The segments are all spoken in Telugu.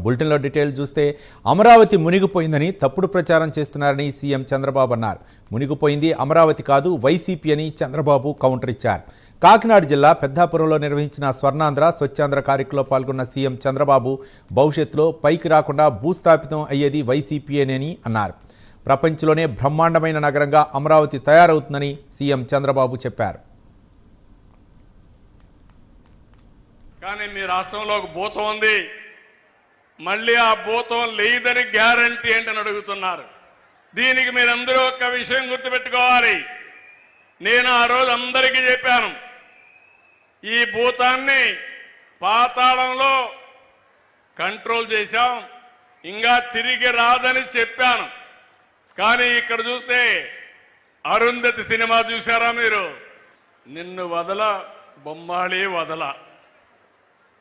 బులెటిన్లో డీటెయిల్ చూస్తే అమరావతి మునిగిపోయిందని తప్పుడు ప్రచారం చేస్తున్నారని సీఎం చంద్రబాబు అన్నారు. మునిగిపోయింది అమరావతి కాదు వైసీపీ అని చంద్రబాబు కౌంటర్ ఇచ్చారు. కాకినాడ జిల్లా పెద్దాపురంలో నిర్వహించిన స్వర్ణాంధ్ర స్వచ్ఛాంధ్ర కార్యక్రమంలో పాల్గొన్న సీఎం చంద్రబాబు భవిష్యత్తులో పైకి రాకుండా భూస్థాపితం అయ్యేది వైసీపీయేనని అన్నారు. ప్రపంచంలోనే బ్రహ్మాండమైన నగరంగా అమరావతి తయారవుతుందని సీఎం చంద్రబాబు చెప్పారు. కానీ మీ రాష్ట్రంలో ఒక భూతం ఉంది, మళ్ళీ ఆ భూతం లేదని గ్యారంటీ ఏంటని అడుగుతున్నారు. దీనికి మీరందరూ ఒక విషయం గుర్తుపెట్టుకోవాలి. నేను ఆ రోజు అందరికీ చెప్పాను, ఈ భూతాన్ని పాతాళంలో కంట్రోల్ చేశాం, ఇంకా తిరిగి రాదని చెప్పాను. కానీ ఇక్కడ చూస్తే అరుంధతి సినిమా చూసారా మీరు? నిన్ను వదల బొమ్మాళి వదల,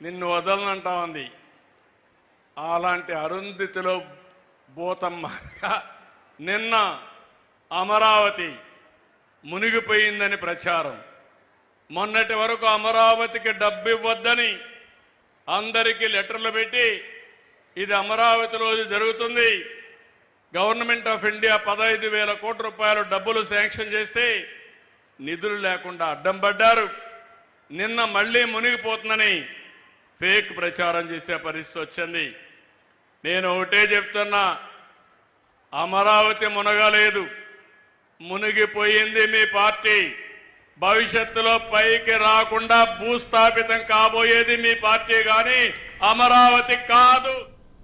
నిన్ను వదలనంటా ఉంది. అలాంటి అరుంధతిలో భూతమ్మగా నిన్న అమరావతి మునిగిపోయిందని ప్రచారం. మొన్నటి వరకు అమరావతికి డబ్బు ఇవ్వద్దని అందరికీ లెటర్లు పెట్టి ఇది అమరావతిలో జరుగుతుంది, గవర్నమెంట్ ఆఫ్ ఇండియా 15,000 కోట్ల రూపాయలు డబ్బులు శాంక్షన్ చేస్తే నిధులు లేకుండా అడ్డం పడ్డారు. నిన్న మళ్ళీ మునిగిపోతుందని ఫేక్ ప్రచారం చేసే పరిస్థితి వచ్చింది. నేను ఒకటే చెప్తున్నా, అమరావతి మునగలేదు, మునిగిపోయింది మీ పార్టీ. భవిష్యత్తులో పైకి రాకుండా భూస్థాపితం కాబోయేది మీ పార్టీ, కానీ అమరావతి కాదు.